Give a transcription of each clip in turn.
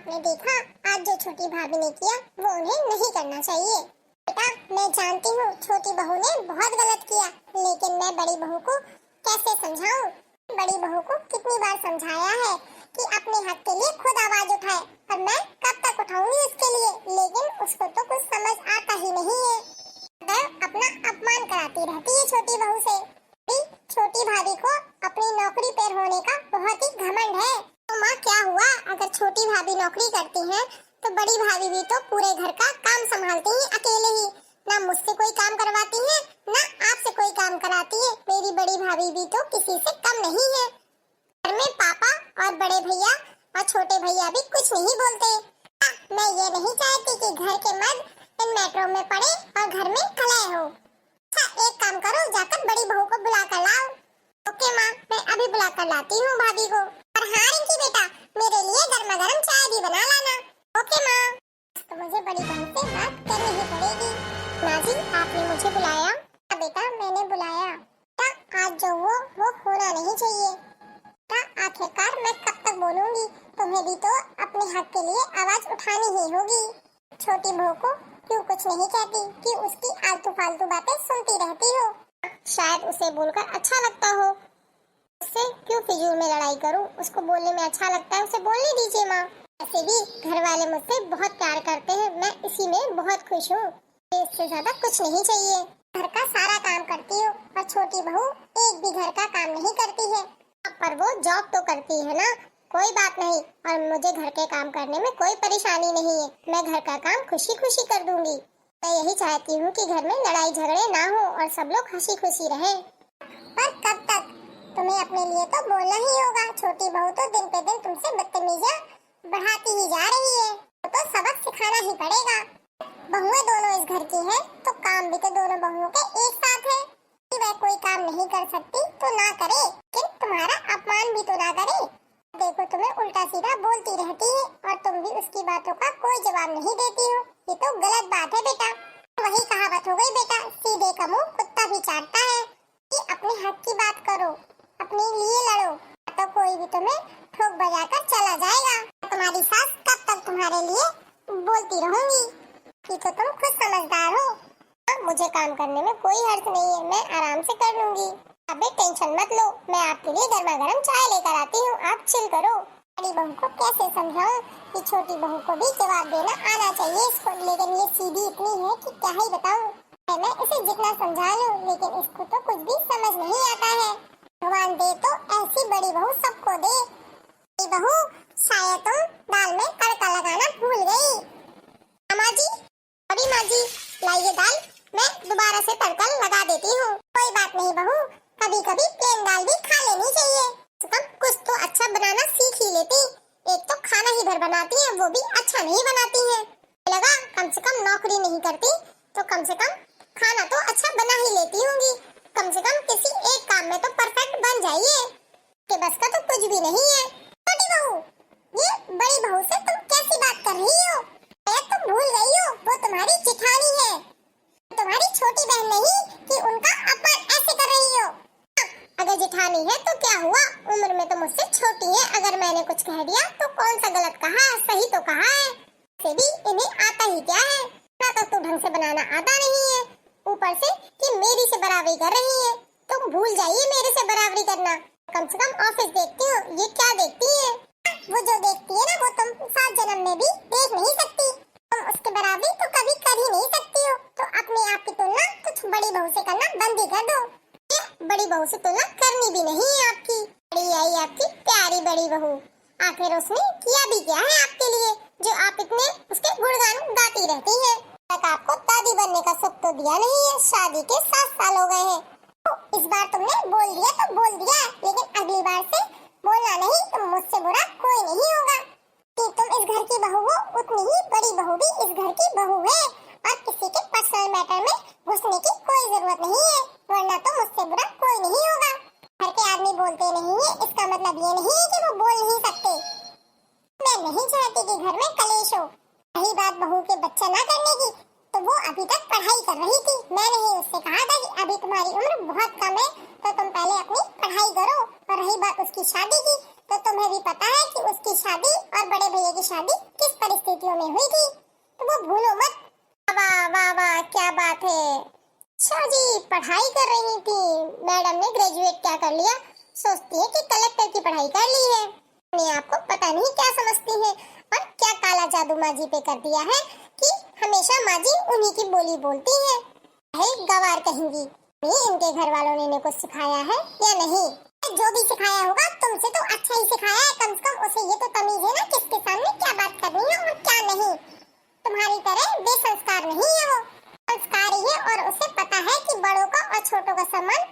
आपने देखा आज जो छोटी भाभी ने किया वो उन्हें नहीं करना चाहिए। बेटा मैं जानती हूँ छोटी बहू ने बहुत गलत किया, लेकिन मैं बड़ी बहू को कैसे समझाऊं? बड़ी बहू को कितनी बार समझाया है कि अपने हक के लिए खुद आवाज उठाए, और मैं कब तक उठाऊंगी उसके लिए, लेकिन उसको तो कुछ समझ आता ही नहीं है। अपना अपमान कराती रहती है छोटी बहू से। छोटी भाभी को अपनी नौकरी पर होने का बहुत ही घमंड है। तो माँ क्या हुआ, अगर छोटी भाभी नौकरी करती है तो बड़ी भाभी भी तो पूरे घर का काम संभालती है अकेले ही, ना मुझसे कोई काम करवाती है ना आपसे कोई काम कराती है। मेरी बड़ी भाभी भी तो किसी से कम नहीं है। घर में पापा और बड़े भैया और छोटे भैया भी कुछ नहीं बोलते। मैं ये नहीं चाहती कि घर के मर्द इन मेट्रो में पड़े और घर में खलाए हो। अच्छा एक काम करो, जाकर बड़ी बहू को बुला कर लाओ। ओके माँ, मैं अभी बुला कर लाती हूँ भाभी को। और हाँ रिंकी बेटा, मेरे लिए गर्मा गर्म चाय भी बना लाना। ओके माँ। तो मुझे बड़ी बहू से बात करनी ही पड़ेगी। माँ जी आपने मुझे बुलाया? हाँ बेटा मैंने बुलाया। आज जो वो होना नहीं चाहिए। आखिरकार मैं कब तक बोलूंगी, तुम्हें भी तो अपने हक के लिए आवाज उठानी ही होगी। छोटी बहू को क्यों कुछ नहीं कहती कि उसकी आलतू फालतू बातें सुनती रहती हो? शायद उसे बोलकर अच्छा लगता हो, उससे क्यों फिजूल में लड़ाई करूं? उसको बोलने में अच्छा लगता है, उसे बोलने दीजिए माँ। ऐसे भी घर वाले मुझसे बहुत प्यार करते हैं, मैं इसी में बहुत खुश हूँ। इससे ज्यादा कुछ नहीं चाहिए। घर का सारा काम करती हो और छोटी बहू एक भी घर का काम नहीं करती है। पर वो जॉब तो करती है ना, कोई बात नहीं। और मुझे घर के काम करने में कोई परेशानी नहीं है, मैं घर का काम खुशी खुशी कर दूंगी। मैं यही चाहती हूँ कि घर में लड़ाई झगड़े ना हो और सब लोग हंसी खुशी रहे। पर कब तक? तुम्हें अपने लिए तो बोलना ही होगा। छोटी बहू तो दिन पे दिन तुमसे बदतमीजियाँ बढ़ाती ही जा रही है, तो सबक सिखाना ही पड़ेगा। बहुएं दोनों इस घर की हैं, तो काम भी तो दोनों बहुओं के एक साथ है। वह कोई काम नहीं कर सकती तो ना करे, लेकिन तुम्हारा अपमान भी तो ना करे। देखो तुम्हें उल्टा सीधा बोलती रहती है और तुम भी उसकी बातों का कोई जवाब नहीं देती हो। ये तो गलत बात है बेटा। वही कहावत हो गई बेटा, सीधे का मुंह कुत्ता भी चाटता है। कि अपने हक की बात करो, अपने लिए लड़ो, तो कोई भी तुम्हें ठोक बजाकर चला जाएगा। तुम्हारी सास कब तक तुम्हारे लिए बोलती रहूंगी? कि तो तुम खुद समझदार हो। मुझे काम करने में कोई हर्ज नहीं है, मैं आराम से कर लूंगी। अबे टेंशन मत लो, मैं आपके लिए गर्मा गर्म चाय लेकर आती हूँ, आप चिल करो। बड़ी बहू को कैसे समझाऊं कि छोटी बहू को भी जवाब देना आना चाहिए इसको, लेकिन ये सीधी इतनी है कि क्या ही बताऊं। मैं इसे जितना समझा लूं, लेकिन इसको तो कुछ भी समझ नहीं आता है। भगवान दे तो ऐसी बड़ी बहू सबको दे। बड़ी बहू शायद तुम दाल में तड़का लगाना भूल गई। अम्मा जी, बड़ी माँ जी, लाइए दाल, मैं दोबारा से तड़का लगा देती हूँ। कोई बात नहीं बहू, कभी कभी प्लेन दाल भी खा लेनी चाहिए। तो तुम कुछ तो अच्छा बनाना सीख ही लेती। एक तो खाना ही भर बनाती है, वो भी अच्छा नहीं बनाती है। लगा कम से कम नौकरी नहीं करती तो कम से कम खाना तो अच्छा बना ही लेती होंगी। कम से कम किसी एक काम में तो परफेक्ट बन जाइए। के बस का तो कुछ भी नहीं है। छोटी बहू, ये बड़ी बहू से तुम कैसी बात कर रही हो? तुम भूल गई हो वो तुम्हारी जेठानी है, तुम्हारी छोटी बहन नहीं कि उनका अपमान ऐसे कर रही हो। अगर जेठानी है तो क्या हुआ, उम्र में तो मुझसे छोटी है। अगर मैंने कुछ कह दिया तो कौन सा गलत कहा, सही तो कहा है। फिर भी इन्हें आता ही क्या है, ना तो ढंग से बनाना आता नहीं है, ऊपर से कि मेरी से बराबरी कर रही है। तुम भूल जाइए मेरे से बराबरी करना। कम से कम ऑफिस देखती हो, ये क्या देखती है? वो जो देखती है ना वो तुम 7 जन्म में भी देख नहीं सकती। तुम उसके बराबरी तो कभी कर ही नहीं सकती हो। तो अपने आप की तुलना कुछ बड़ी बहू से करना बंद ही कर दो। बड़ी बहू से तुलना करनी भी नहीं है आपकी। बड़ी आई आपकी प्यारी बड़ी बहू, आखिर उसने किया भी क्या है आपके लिए जो आप इतने उसके गुणगान गाती रहती हैं? तक आपको दादी बनने का सुख तो दिया नहीं है, शादी के 7 साल हो गए हैं। तो इस बार तुमने बोल दिया तो बोल दिया, लेकिन अगली बार से बोलना नहीं, तुम मुझसे बुरा कोई नहीं होगा। कि तुम इस घर की बहू हो, उतनी ही बड़ी बहू भी इस घर की बहू है, और किसी के पर्सनल मैटर में घुसने की कोई जरूरत नहीं है, वरना तो मुझसे बुरा कोई नहीं होगा। घर के आदमी बोलते नहीं है, इसका मतलब ये नहीं है कि वो बोल नहीं सकते। मैं नहीं चाहती कि घर में कलेश हो। रही बात बहू के बच्चा ना करने की, तो वो अभी तक पढ़ाई कर रही थी। मैंने ही उससे कहा था कि अभी तुम्हारी उम्र बहुत कम है, तो तुम पहले अपनी पढ़ाई करो। और रही बात उसकी शादी की, तो तुम्हें भी पता है कि उसकी शादी और बड़े भैया की शादी परिस्थितियों में हुई थी, तो वो भूलो मत। वाह वाह वाह, क्या बात है। अच्छा जी, पढ़ाई कर रही थी मैडम ने, ग्रेजुएट क्या कर लिया, सोचती है कि कलेक्टर की पढ़ाई कर ली है। अपने आप को पता नहीं क्या समझती है, और क्या काला जादू माँ जी पे कर दिया है कि हमेशा माँ जी उन्हीं की बोली बोलती है। गवार कहेंगी, इनके घर वालों ने इन्हें कुछ सिखाया है या नहीं। जो भी सिखाया होगा तुमसे तो अच्छा ही सिखाया है, कम से कम उसे ये तो तमीज है ना किसके सामने क्या बात करनी है और क्या नहीं। तुम्हारी तरह बेसंस्कार नहीं है वो, संस्कारी है और उसे पता है कि बड़ों का और छोटों का सम्मान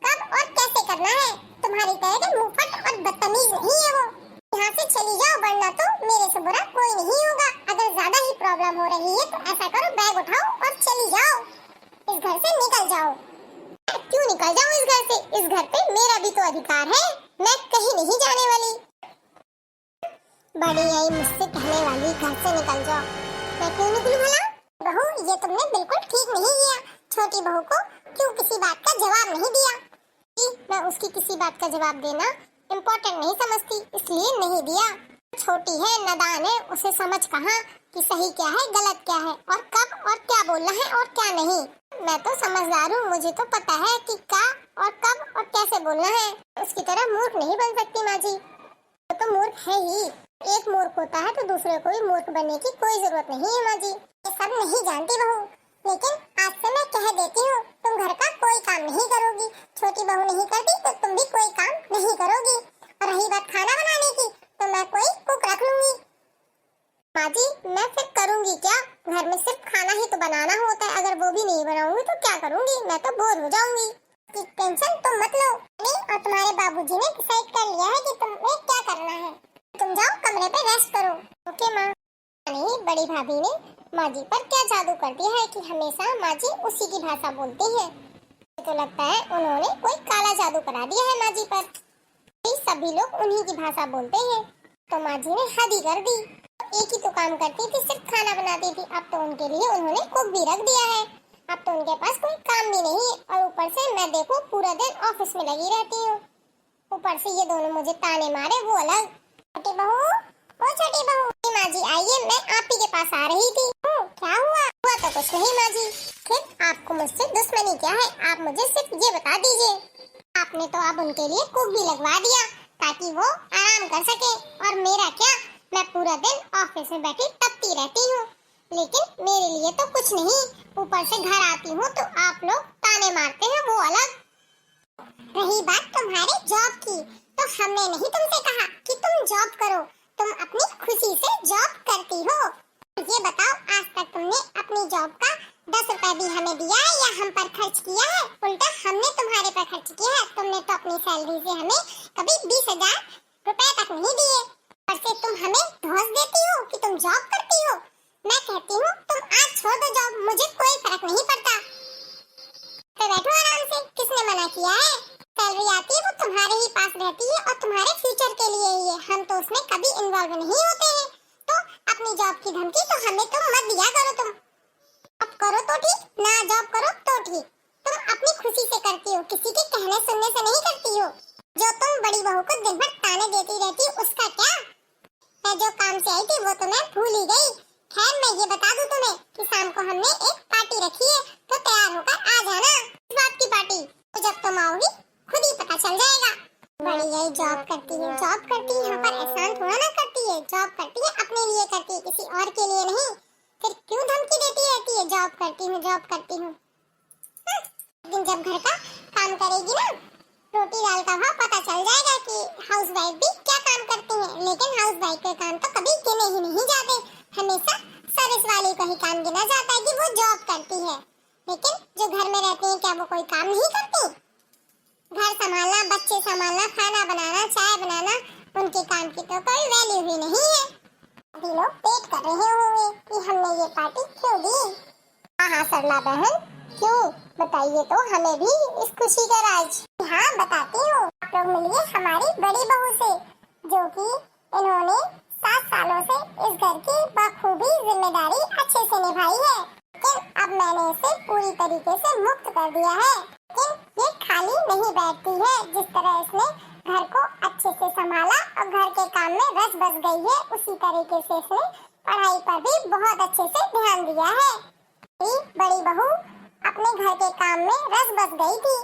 कब और कैसे करना है। तुम्हारी तरह के मुंहफट और बदतमीज नहीं है वो। यहाँ से चली जाओ, वरना तो मेरे से बुरा कोई नहीं होगा। अगर ज्यादा ही प्रॉब्लम हो रही है तो ऐसा करो, बैग उठाओ और चली जाओ, इस घर से निकल जाओ। क्यों निकल जाऊं इस घर से? इस घर पे मेरा भी तो अधिकार है, मैं कहीं नहीं जाने वाली। बड़ी आई मुझसे कहने वाली घर से निकल जाओ, मैं क्यों निकलूं भला? बहू, ये तुमने बिल्कुल ठीक नहीं किया। छोटी बहू को क्यों किसी बात का जवाब नहीं दिया? मैं उसकी किसी बात का जवाब देना इम्पोर्टेंट नहीं समझती, इसलिए नहीं दिया। छोटी है, नादान है, उसे समझ कहाँ कि सही क्या है गलत क्या है और कब और क्या बोलना है और क्या नहीं। मैं तो समझदार हूँ, मुझे तो पता है कि क्या और कब और कैसे बोलना है। उसकी तरह मूर्ख नहीं बन सकती माँ जी, वो तो मूर्ख है ही। एक मूर्ख होता है तो दूसरे को भी मूर्ख बनने की कोई जरूरत नहीं है माँ जी। ये सब नहीं जानती बहू, लेकिन आज से मैं कह देती हूँ, तुम घर का कोई काम नहीं करोगी। छोटी बहू नहीं करती तो तुम भी कोई काम नहीं करोगी। और रही बात खाना बनाने की, तो मैं कोई कुक रख लूंगी। माँ जी, मैं फिर करूंगी क्या? घर में सिर्फ खाना ही तो बनाना होता है, अगर वो भी नहीं बनाऊंगी तो क्या करूंगी? मैं तो बोर हो जाऊंगी। टेंशन तुम मत लो, और तुम्हारे बाबूजी ने डिसाइड कर लिया है कि तुम्हें क्या करना है। तुम जाओ कमरे पे रेस्ट करो। ओके माँ। नहीं, बड़ी भाभी ने माँ जी पर क्या जादू कर दिया है कि हमेशा माँ जी उसी की भाषा बोलती है। तो लगता है उन्होंने कोई काला जादू करा दिया है माँ जी पर, सभी लोग उन्हीं की भाषा बोलते हैं। तो माँ जी ने हद ही कर दी। एक ही तो काम करती थी, सिर्फ खाना बनाती थी, अब तो उनके लिए उन्होंने कुक भी रख दिया है। अब तो उनके पास कोई काम भी नहीं है, और ऊपर से मैं देखो पूरा दिन ऑफिस में लगी रहती हूँ। ऊपर से ये दोनों मुझे ताने मारे, वो अलग। छोटी बहू, ओ छोटी बहू, माँ जी आइए, मैं आप ही के पास आ रही थी। क्या हुआ? हुआ तो कुछ नहीं माँ जी, फिर आपको मुझसे दुश्मनी क्या है? आप मुझे सिर्फ ये बता दीजिए। आपने तो अब उनके लिए कुक भी लगवा दिया ताकि वो आराम कर सके, और मेरा क्या, मैं पूरा दिन ऑफिस में बैठी तपती रहती हूँ, लेकिन मेरे लिए तो कुछ नहीं। ऊपर से घर आती हूँ तो आप लोग ताने मारते हैं, वो अलग। रही बात तुम्हारे जॉब की, तो हमने नहीं तुमसे कहा कि तुम जॉब करो, तुम अपनी खुशी से जॉब करती हो। ये बताओ, आज तक तुमने अपनी जॉब का 10 रुपए भी हमें दिया है या हम पर खर्च किया है? उल्टा हमने तुम्हारे पर खर्च किया है। तुमने तो अपनी सैलरी से हमें कभी 20,000 रुपए तक नहीं दिए, और से तुम हमें धौंस देती हो कि तुम जॉब करती हो। मैं कहती हूँ तुम आज छोड़ दो जॉब, मुझे कोई फर्क नहीं पड़ता। तो बैठो आराम से, किसने मना किया है? सैलरी आती है वो तुम्हारे ही पास रहती है और तुम्हारे फ्यूचर के लिए ही है, हम तो उसमें कभी इन्वॉल्व नहीं होते हैं। तो अपनी जॉब की धमकी तो हमें तो मत दिया करो। तुम अब करो तो ठीक, ना जॉब करो तो ठीक। तुम अपनी खुशी से करती हो, किसी के कहने सुनने से नहीं करती हो। जो तुम बड़ी बहू को दिन भर ताने देती रहती हो, उसका क्या? मैं जो काम से आई थी वो तो मैं भूल ही गई। खैर, मैं ये बता दूं तुम्हें कि शाम को हमने एक पार्टी रखी है, तो तैयार होकर आ जाना। इस बात की पार्टी तो जब तुम आओगी खुद ही पता चल जाएगा। बड़ी यही जॉब करती है, जॉब करती है, यहाँ पर एहसान थोड़ा ना करती है। जॉब करती है अपने लिए करती है, किसी और के लिए नहीं। फिर क्यों धमकी देती रहती है जॉब करती हूँ जॉब करती हूँ? लेकिन जब घर का काम करेगी ना, रोटी दाल का भाव पता चल जाएगा कि हाउसवाइफ भी क्या काम करती हैं। लेकिन हाउसवाइफ के काम तो कभी गिने ही नहीं जाते, हमेशा सर्विस वाली को ही काम गिना जाता है कि वो जॉब करती है। लेकिन जो घर में रहती है, क्या वो कोई काम नहीं करती? घर संभालना, बच्चे संभालना, खाना बनाना, चाय बनाना, उनके काम की तो कोई वैल्यू ही नहीं है। अभी लोग पेट कर रहे होंगे कि हमने ये पार्टी क्यों दी। हाँ सरला बहन, क्यों बताइए तो हमें भी इस खुशी का राज। हाँ बताती हूँ, आप लोग मिलिए हमारी बड़ी बहू से, जो कि इन्होंने 7 सालों से इस घर की बखूबी जिम्मेदारी अच्छे से निभाई है। लेकिन अब मैंने इसे पूरी तरीके से मुक्त कर दिया है। लेकिन ये खाली नहीं बैठती है, जिस तरह इसने घर को अच्छे से संभाला और घर के काम में रस बस गई है, उसी तरीके से इसने पढ़ाई पर भी बहुत अच्छे से ध्यान दिया है। बड़ी बहू अपने घर के काम में रस बस गई थी,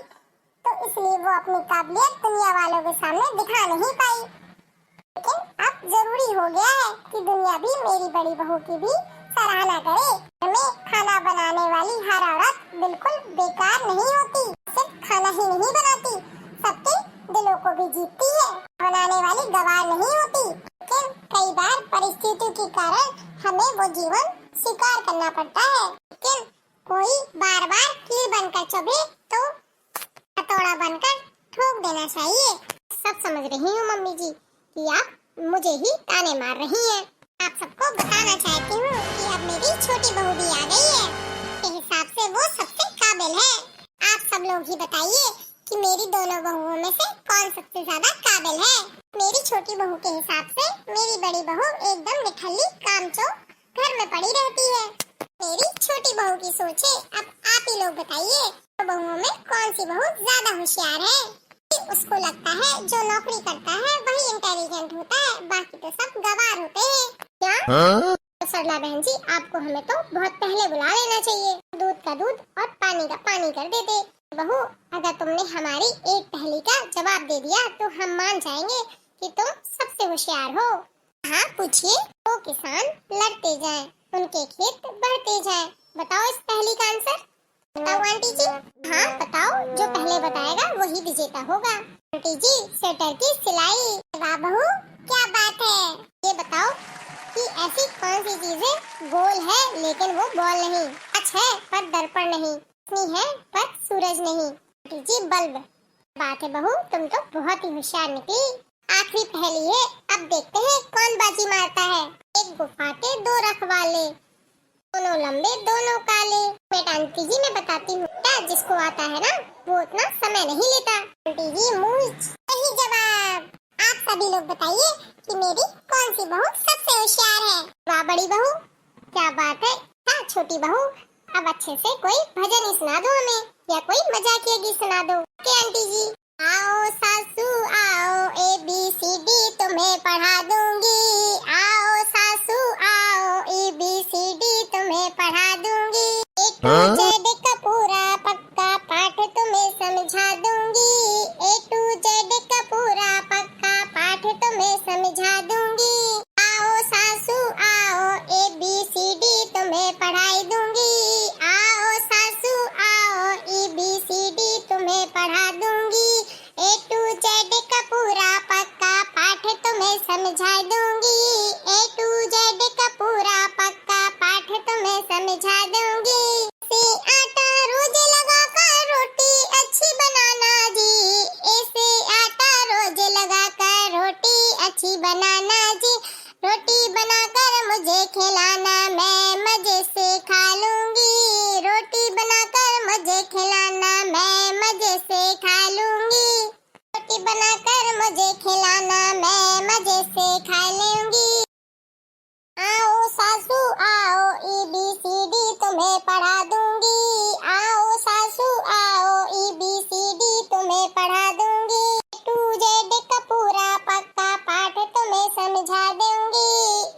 तो इसलिए वो अपनी काबिलियत दुनिया वालों के सामने दिखा नहीं पाई। लेकिन अब जरूरी हो गया है कि दुनिया भी मेरी बड़ी बहू की भी सराहना करे। घर में खाना बनाने वाली हर औरत बिल्कुल बेकार नहीं होती। सिर्फ खाना ही नहीं बनाती, सबके दिलों को भी जीतती है। बनाने वाली गवार नहीं होती, लेकिन कई बार परिस्थितियों के कारण हमें वो जीवन स्वीकार करना पड़ता है। लेकिन कोई बार बार कील बनकर चुभे तो हथौड़ा बनकर ठोक देना चाहिए। सब समझ रही हूँ मम्मी जी कि आप मुझे ही ताने मार रही हैं। आप सबको बताना चाहती हूँ कि अब मेरी छोटी बहू भी आ गई है। के हिसाब से वो सबसे काबिल है। आप सब लोग ही बताइए कि मेरी दोनों बहुओं में से कौन सबसे ज्यादा काबिल है। मेरी छोटी बहू के हिसाब से मेरी बड़ी बहू एकदम निठल्ली कामचोर घर में पड़ी रहती है। मेरी छोटी बहू की सोच है। अब आप ही लोग बताइए तो बहुओं में कौन सी बहू ज्यादा होशियार है। उसको लगता है जो नौकरी करता है वही इंटेलिजेंट होता है, बाकी तो सब गवार होते हैं। क्या सरला बहन जी, आपको हमें तो बहुत पहले बुला लेना चाहिए। दूध का दूध और पानी का पानी कर देते। बहू, अगर तुमने हमारी एक पहेली का जवाब दे दिया तो हम मान जाएंगे कि तुम सबसे होशियार हो। हाँ पूछिए। दो किसान लड़ते जाएं, उनके खेत बढ़ते जाएं। बताओ इस पहेली का आंसर। बताओ आंटी जी। हाँ बताओ, जो पहले बताएगा वही विजेता होगा। आंटी जी, स्वेटर की सिलाई। वाह बहू, क्या बात है। ये बताओ कि ऐसी कौन सी चीज है गोल है लेकिन वो बॉल नहीं, सच है पर दर्पण नहीं, रोशनी है पर सूरज नहीं। आंटी जी, बल्ब। बात है बहू, तुम तो बहुत ही होशियार निकली। आखिरी पहेली है, अब देखते हैं कौन बाजी मारता है। एक गुफा के दो रखवाले, दोनों लंबे दोनों काले। बेटा आंटी जी मैं बताती हूँ, जिसको आता है ना वो उतना समय नहीं लेता। आंटी जी मुझ सही जवाब। आप सभी लोग बताइए कि मेरी कौन सी बहू सबसे होशियार है। वाह बड़ी बहू, क्या बात है। हाँ छोटी बहू, अब अच्छे से कोई भजन ही सुना दो हमें, या कोई मजाकिया गीत सुना दो। क्या आंटी जी। आओ सासू आओ, ABCD तुम्हें पढ़ा दूंगी। आओ सासू आओ, ABCD तुम्हें पढ़ा दूंगी। A to Z का पूरा पक्का पाठ तुम्हें समझा दूंगी। A to Z का पूरा पक्का पाठ तुम्हें समझा दूंगी। आओ सासू आओ, ABCD तुम्हें पढ़ाई दूंगी। आओ सासू आओ, ABCD तुम्हें पढ़ा दूंगी। A to Z का पूरा पक्का पाठ तुम्हें समझा दूंगी। A to Z का पूरा पक्का पाठ तुम्हें समझा दूंगी। से आटा रोज लगाकर रोटी अच्छी बनाना जी। ऐसे आटा रोज लगाकर रोटी अच्छी बनाना जी। रोटी बनाकर मुझे खिलाना, मैं मजे से खा लूंगी। रोटी बनाकर मुझे खिलाना, मैं मजे से खा लूंगी। रोटी बनाकर मुझे खिलाना, मैं मजे से खा लूंगी। आओ सासू आओ, ABCD तुम्हें पढ़ा दूंगी। आओ सासू आओ, ABCD तुम्हें पढ़ा दूंगी। A to Z का पूरा पक्का पाठ तुम्हें समझा दूंगी।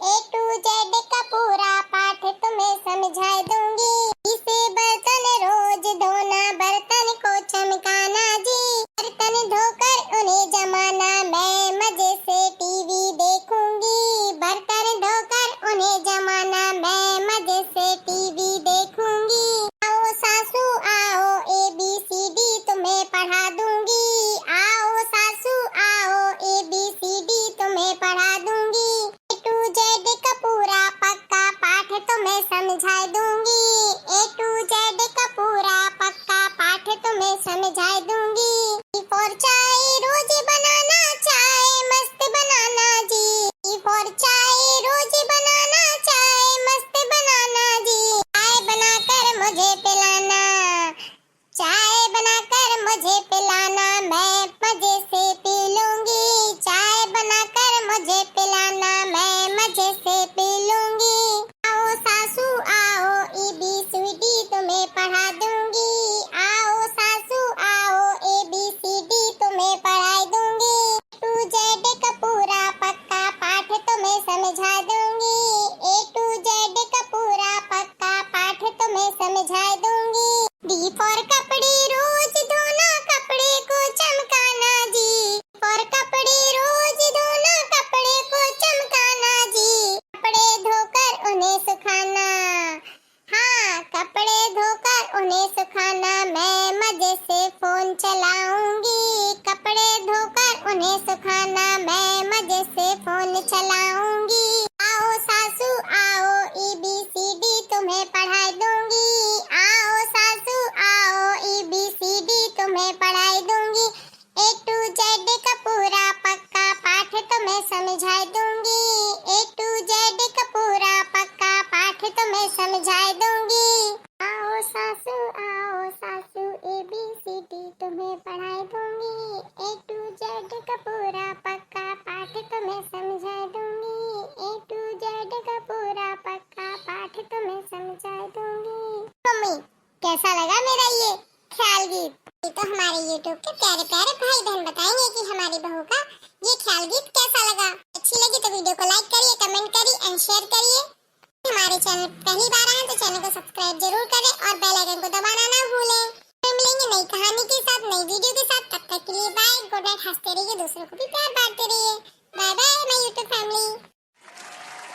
A to Z का पूरा पाठ तुम्हें समझा दूंगी। इसे बर्तन रोज धोना, बर्तन को चमकाना जी। बर्तन धोकर उन्हें जमाना, मैं मजे से TV देखूंगी। बर्तन धोकर उन्हें जमाना, मैं मजे से TV देखूंगी। आओ सासू आओ, ABCD तुम्हें पढ़ा दूंगी। आओ सासू आओ, ABCD तुम्हें पढ़ा दूंगी। A to Z का पूरा पक्का पाठ तुम्हें समझा दूंगी। A to Z का पूरा पक्का पाठ तुम्हें समझा दूंगी। फॉर चाय रोज बनाना, चाय मस्त बनाना जी। फॉर चाय रोज बनाना, चाय मस्त बनाना जी। चाय बनाकर मुझे पिलाना, चाय बनाकर मुझे पिलाना, मैं मजे से पी लूंगी। चाय बनाकर मुझे पिलाना, मैं मजे से पी लूंगी। आओ सासू आओ, उन्हें सुखाना। हाँ, कपड़े धोकर उन्हें सुखाना, मैं मजे से फोन चलाऊंगी। कपड़े धोकर उन्हें सुखाना, मैं मजे से फोन चलाऊंगी। आओ सासू आओ, ABCD तुम्हें पढ़ाई दूंगी। आओ सासू आओ, ABCD तुम्हें पढ़ाई दूंगी। A to Z का पूरा पक्का पाठ तुम्हें समझा दूंगी। A to Z का पूरा पक्का पाठ तुम्हें समझा दूंगी। आओ सासू ABCD तुम्हें पढ़ाई दूंगी। A to Z का पूरा पक्का पाठ तुम्हें समझा दूंगी। A to Z का पूरा पक्का पाठ तुम्हें समझा दूंगी। मम्मी, कैसा लगा मेरा ये ख्याल गीत? तो हमारे YouTube के प्यारे प्यारे भाई बहन बताएंगे कि हमारी बहू का ये ख्याल गीत कैसा लगा। अच्छी लगी तो वीडियो को लाइक करिए, कमेंट करिए एंड शेयर करिए। हमारे चैनल पहली बार आए तो चैनल को सब्सक्राइब जरूर करें और बेल आइकन को दबाना ना भूलें। फिर मिलेंगे नई कहानी के साथ, नई वीडियो के साथ। तब तक के लिए बाय, गुड नाइट। हंसते रहिए, दूसरों को भी प्यार बांटते रहिए।